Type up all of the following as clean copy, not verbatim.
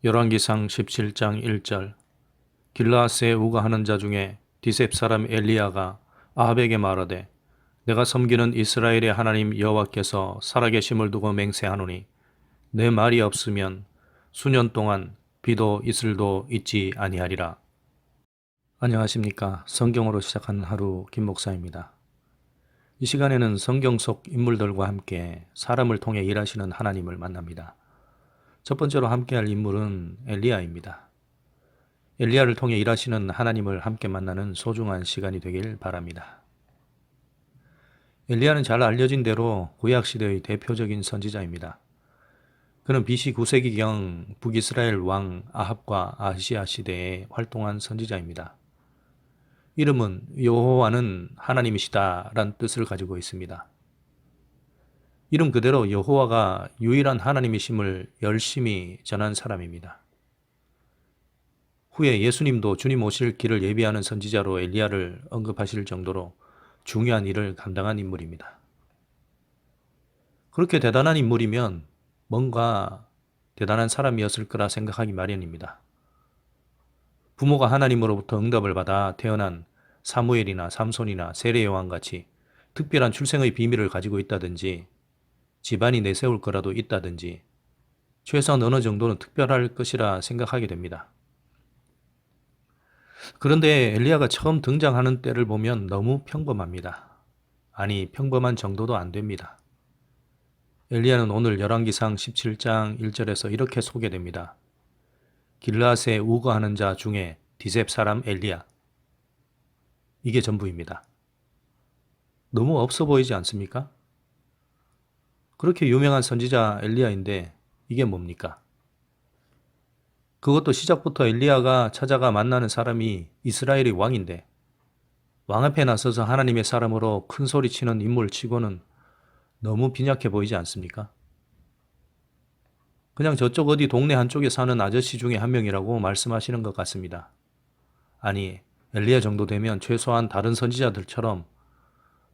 열왕기상 17장 1절. 길르앗에 우거하는 자 중에 디셉 사람 엘리야가 아합에게 말하되 내가 섬기는 이스라엘의 하나님 여호와께서 살아계심을 두고 맹세하노니 내 말이 없으면 수년 동안 비도 이슬도 있지 아니하리라. 안녕하십니까. 성경으로 시작하는 하루 김 목사입니다. 이 시간에는 성경 속 인물들과 함께 사람을 통해 일하시는 하나님을 만납니다. 첫 번째로 함께할 인물은 엘리야입니다. 엘리야를 통해 일하시는 하나님을 함께 만나는 소중한 시간이 되길 바랍니다. 엘리야는 잘 알려진 대로 구약시대의 대표적인 선지자입니다. 그는 BC 9세기경 북이스라엘 왕 아합과 아시아 시대에 활동한 선지자입니다. 이름은 여호와는 하나님이시다라는 뜻을 가지고 있습니다. 이름 그대로 여호와가 유일한 하나님이심을 열심히 전한 사람입니다. 후에 예수님도 주님 오실 길을 예비하는 선지자로 엘리야를 언급하실 정도로 중요한 일을 감당한 인물입니다. 그렇게 대단한 인물이면 뭔가 대단한 사람이었을 거라 생각하기 마련입니다. 부모가 하나님으로부터 응답을 받아 태어난 사무엘이나 삼손이나 세례요한 같이 특별한 출생의 비밀을 가지고 있다든지 집안이 내세울 거라도 있다든지 최소한 어느 정도는 특별할 것이라 생각하게 됩니다. 그런데 엘리야가 처음 등장하는 때를 보면 너무 평범합니다. 아니, 평범한 정도도 안 됩니다. 엘리야는 오늘 열왕기상 17장 1절에서 이렇게 소개됩니다. 길르앗에 우거하는 자 중에 디셉 사람 엘리야. 이게 전부입니다. 너무 없어 보이지 않습니까? 그렇게 유명한 선지자 엘리야인데 이게 뭡니까? 그것도 시작부터 엘리야가 찾아가 만나는 사람이 이스라엘의 왕인데 왕 앞에 나서서 하나님의 사람으로 큰 소리 치는 인물 치고는 너무 빈약해 보이지 않습니까? 그냥 저쪽 어디 동네 한쪽에 사는 아저씨 중에 한 명이라고 말씀하시는 것 같습니다. 아니, 엘리야 정도 되면 최소한 다른 선지자들처럼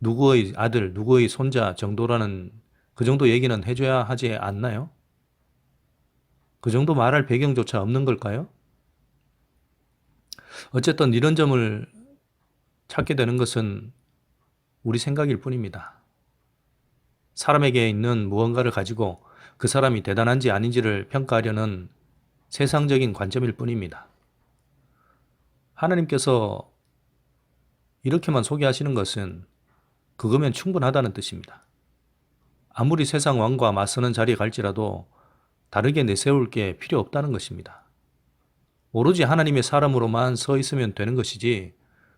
누구의 아들, 누구의 손자 정도라는 그 정도 얘기는 해줘야 하지 않나요? 그 정도 말할 배경조차 없는 걸까요? 어쨌든 이런 점을 찾게 되는 것은 우리 생각일 뿐입니다. 사람에게 있는 무언가를 가지고 그 사람이 대단한지 아닌지를 평가하려는 세상적인 관점일 뿐입니다. 하나님께서 이렇게만 소개하시는 것은 그거면 충분하다는 뜻입니다. 아무리 세상 왕과 맞서는 자리에 갈지라도 다르게 내세울 게 필요 없다는 것입니다. 오로지 하나님의 사람으로만 서 있으면 되는 것이지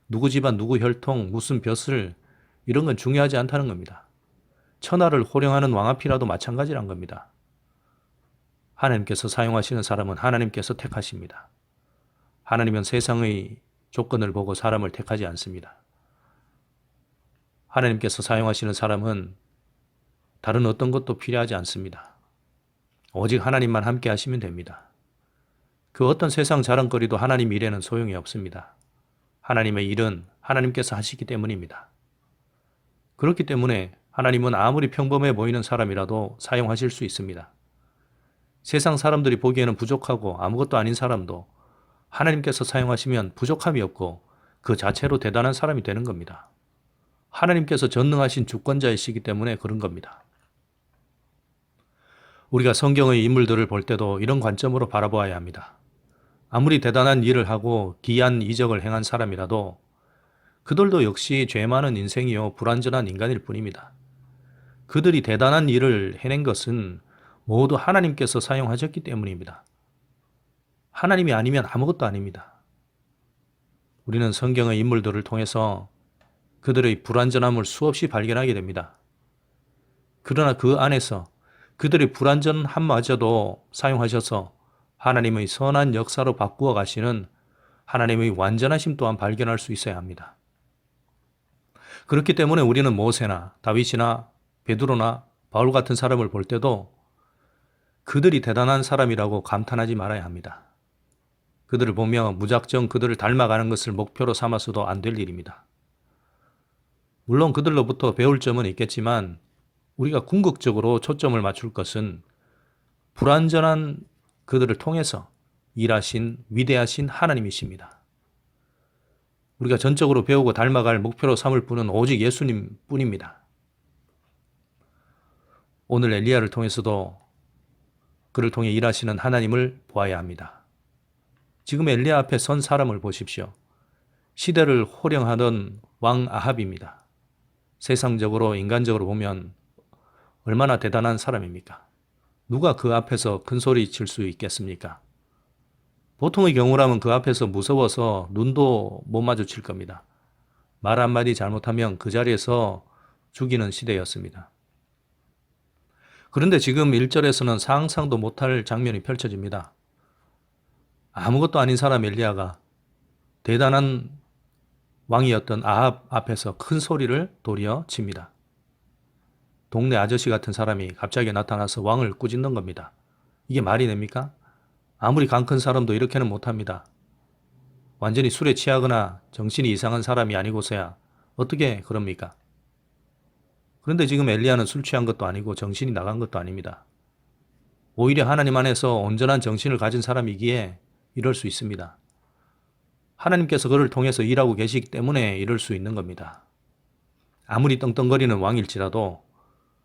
누구 집안, 누구 혈통, 무슨 벼슬 이런 건 중요하지 않다는 겁니다. 천하를 호령하는 왕 앞이라도 마찬가지란 겁니다. 하나님께서 사용하시는 사람은 하나님께서 택하십니다. 하나님은 세상의 조건을 보고 사람을 택하지 않습니다. 하나님께서 사용하시는 사람은 다른 어떤 것도 필요하지 않습니다. 오직 하나님만 함께 하시면 됩니다. 그 어떤 세상 자랑거리도 하나님 일에는 소용이 없습니다. 하나님의 일은 하나님께서 하시기 때문입니다. 그렇기 때문에 하나님은 아무리 평범해 보이는 사람이라도 사용하실 수 있습니다. 세상 사람들이 보기에는 부족하고 아무것도 아닌 사람도 하나님께서 사용하시면 부족함이 없고 그 자체로 대단한 사람이 되는 겁니다. 하나님께서 전능하신 주권자이시기 때문에 그런 겁니다. 우리가 성경의 인물들을 볼 때도 이런 관점으로 바라보아야 합니다. 아무리 대단한 일을 하고 기이한 이적을 행한 사람이라도 그들도 역시 죄 많은 인생이요 불완전한 인간일 뿐입니다. 그들이 대단한 일을 해낸 것은 모두 하나님께서 사용하셨기 때문입니다. 하나님이 아니면 아무것도 아닙니다. 우리는 성경의 인물들을 통해서 그들의 불완전함을 수없이 발견하게 됩니다. 그러나 그 안에서 그들의 불완전함마저도 사용하셔서 하나님의 선한 역사로 바꾸어 가시는 하나님의 완전하심 또한 발견할 수 있어야 합니다. 그렇기 때문에 우리는 모세나 다윗이나 베드로나 바울 같은 사람을 볼 때도 그들이 대단한 사람이라고 감탄하지 말아야 합니다. 그들을 보며 무작정 그들을 닮아가는 것을 목표로 삼아서도 안 될 일입니다. 물론 그들로부터 배울 점은 있겠지만 우리가 궁극적으로 초점을 맞출 것은 불완전한 그들을 통해서 일하신 위대하신 하나님이십니다. 우리가 전적으로 배우고 닮아갈 목표로 삼을 분은 오직 예수님 뿐입니다. 오늘 엘리야를 통해서도 그를 통해 일하시는 하나님을 보아야 합니다. 지금 엘리야 앞에 선 사람을 보십시오. 시대를 호령하던 왕 아합입니다. 세상적으로 인간적으로 보면 얼마나 대단한 사람입니까? 누가 그 앞에서 큰 소리 칠 수 있겠습니까? 보통의 경우라면 그 앞에서 무서워서 눈도 못 마주칠 겁니다. 말 한마디 잘못하면 그 자리에서 죽이는 시대였습니다. 그런데 지금 1절에서는 상상도 못할 장면이 펼쳐집니다. 아무것도 아닌 사람 엘리야가 대단한 왕이었던 아합 앞에서 큰 소리를 도리어 칩니다. 동네 아저씨 같은 사람이 갑자기 나타나서 왕을 꾸짖는 겁니다. 이게 말이 됩니까? 아무리 강 큰 사람도 이렇게는 못합니다. 완전히 술에 취하거나 정신이 이상한 사람이 아니고서야 어떻게 그럽니까? 그런데 지금 엘리야는 술 취한 것도 아니고 정신이 나간 것도 아닙니다. 오히려 하나님 안에서 온전한 정신을 가진 사람이기에 이럴 수 있습니다. 하나님께서 그를 통해서 일하고 계시기 때문에 이럴 수 있는 겁니다. 아무리 떵떵거리는 왕일지라도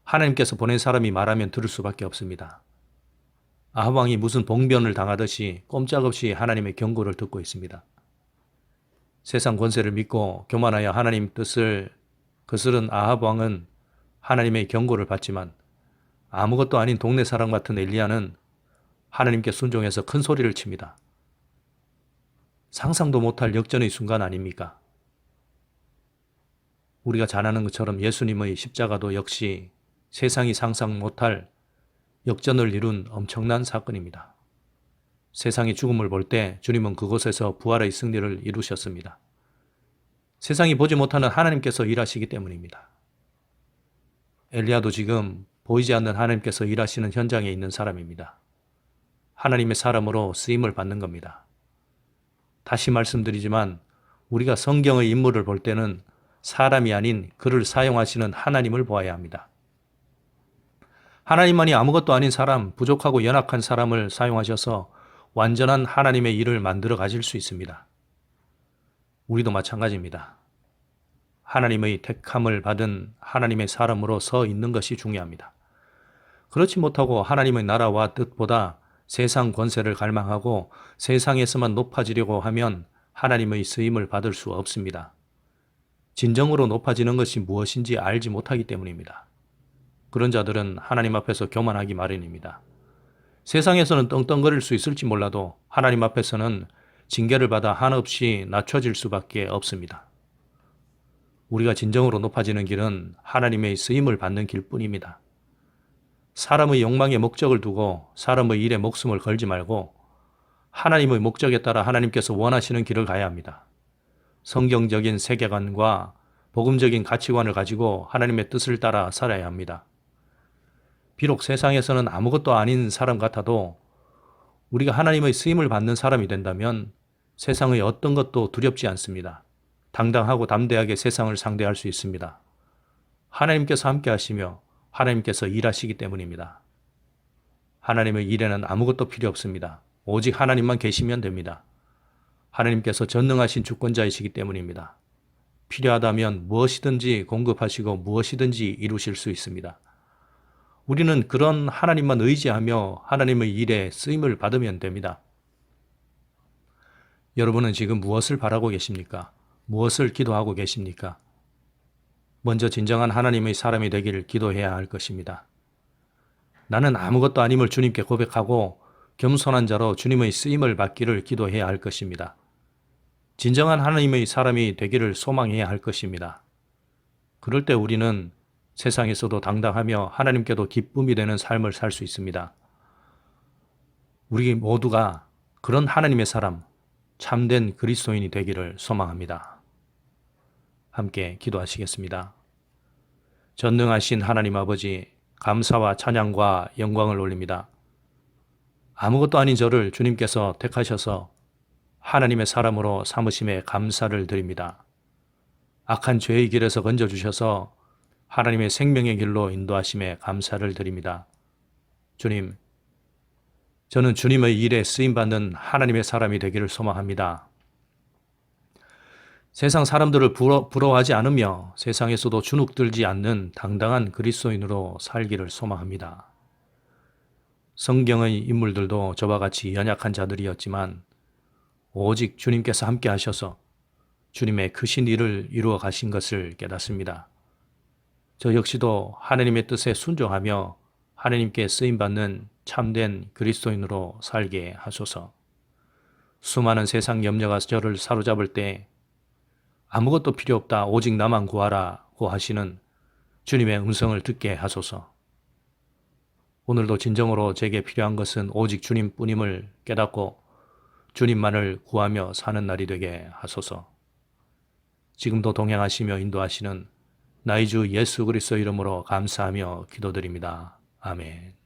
하나님께서 보낸 사람이 말하면 들을 수밖에 없습니다. 아합 왕이 무슨 봉변을 당하듯이 꼼짝없이 하나님의 경고를 듣고 있습니다. 세상 권세를 믿고 교만하여 하나님 뜻을 거스른 아합 왕은 하나님의 경고를 받지만 아무것도 아닌 동네 사람 같은 엘리야는 하나님께 순종해서 큰 소리를 칩니다. 상상도 못할 역전의 순간 아닙니까? 우리가 잘 아는 것처럼 예수님의 십자가도 역시 세상이 상상 못할 역전을 이룬 엄청난 사건입니다. 세상이 죽음을 볼 때 주님은 그곳에서 부활의 승리를 이루셨습니다. 세상이 보지 못하는 하나님께서 일하시기 때문입니다. 엘리야도 지금 보이지 않는 하나님께서 일하시는 현장에 있는 사람입니다. 하나님의 사람으로 쓰임을 받는 겁니다. 다시 말씀드리지만 우리가 성경의 인물을 볼 때는 사람이 아닌 그를 사용하시는 하나님을 보아야 합니다. 하나님만이 아무것도 아닌 사람, 부족하고 연약한 사람을 사용하셔서 완전한 하나님의 일을 만들어 가실 수 있습니다. 우리도 마찬가지입니다. 하나님의 택함을 받은 하나님의 사람으로 서 있는 것이 중요합니다. 그렇지 못하고 하나님의 나라와 뜻보다 세상 권세를 갈망하고 세상에서만 높아지려고 하면 하나님의 쓰임을 받을 수 없습니다. 진정으로 높아지는 것이 무엇인지 알지 못하기 때문입니다. 그런 자들은 하나님 앞에서 교만하기 마련입니다. 세상에서는 떵떵거릴 수 있을지 몰라도 하나님 앞에서는 징계를 받아 한없이 낮춰질 수밖에 없습니다. 우리가 진정으로 높아지는 길은 하나님의 쓰임을 받는 길뿐입니다. 사람의 욕망에 목적을 두고 사람의 일에 목숨을 걸지 말고 하나님의 목적에 따라 하나님께서 원하시는 길을 가야 합니다. 성경적인 세계관과 복음적인 가치관을 가지고 하나님의 뜻을 따라 살아야 합니다. 비록 세상에서는 아무것도 아닌 사람 같아도 우리가 하나님의 쓰임을 받는 사람이 된다면 세상의 어떤 것도 두렵지 않습니다. 당당하고 담대하게 세상을 상대할 수 있습니다. 하나님께서 함께 하시며 하나님께서 일하시기 때문입니다. 하나님의 일에는 아무것도 필요 없습니다. 오직 하나님만 계시면 됩니다. 하나님께서 전능하신 주권자이시기 때문입니다. 필요하다면 무엇이든지 공급하시고 무엇이든지 이루실 수 있습니다. 우리는 그런 하나님만 의지하며 하나님의 일에 쓰임을 받으면 됩니다. 여러분은 지금 무엇을 바라고 계십니까? 무엇을 기도하고 계십니까? 먼저 진정한 하나님의 사람이 되기를 기도해야 할 것입니다. 나는 아무것도 아님을 주님께 고백하고 겸손한 자로 주님의 쓰임을 받기를 기도해야 할 것입니다. 진정한 하나님의 사람이 되기를 소망해야 할 것입니다. 그럴 때 우리는 세상에서도 당당하며 하나님께도 기쁨이 되는 삶을 살 수 있습니다. 우리 모두가 그런 하나님의 사람, 참된 그리스도인이 되기를 소망합니다. 함께 기도하시겠습니다. 전능하신 하나님 아버지, 감사와 찬양과 영광을 올립니다. 아무것도 아닌 저를 주님께서 택하셔서 하나님의 사람으로 삼으심에 감사를 드립니다. 악한 죄의 길에서 건져주셔서 하나님의 생명의 길로 인도하심에 감사를 드립니다. 주님, 저는 주님의 일에 쓰임받는 하나님의 사람이 되기를 소망합니다. 세상 사람들을 부러워하지 않으며 세상에서도 주눅들지 않는 당당한 그리스도인으로 살기를 소망합니다. 성경의 인물들도 저와 같이 연약한 자들이었지만 오직 주님께서 함께 하셔서 주님의 크신 일을 이루어 가신 것을 깨닫습니다. 저 역시도 하나님의 뜻에 순종하며 하나님께 쓰임받는 참된 그리스도인으로 살게 하소서. 수많은 세상 염려가 저를 사로잡을 때 아무것도 필요 없다 오직 나만 구하라고 하시는 주님의 음성을 듣게 하소서. 오늘도 진정으로 제게 필요한 것은 오직 주님뿐임을 깨닫고 주님만을 구하며 사는 날이 되게 하소서. 지금도 동행하시며 인도하시는 나의 주 예수 그리스도 이름으로 감사하며 기도드립니다. 아멘.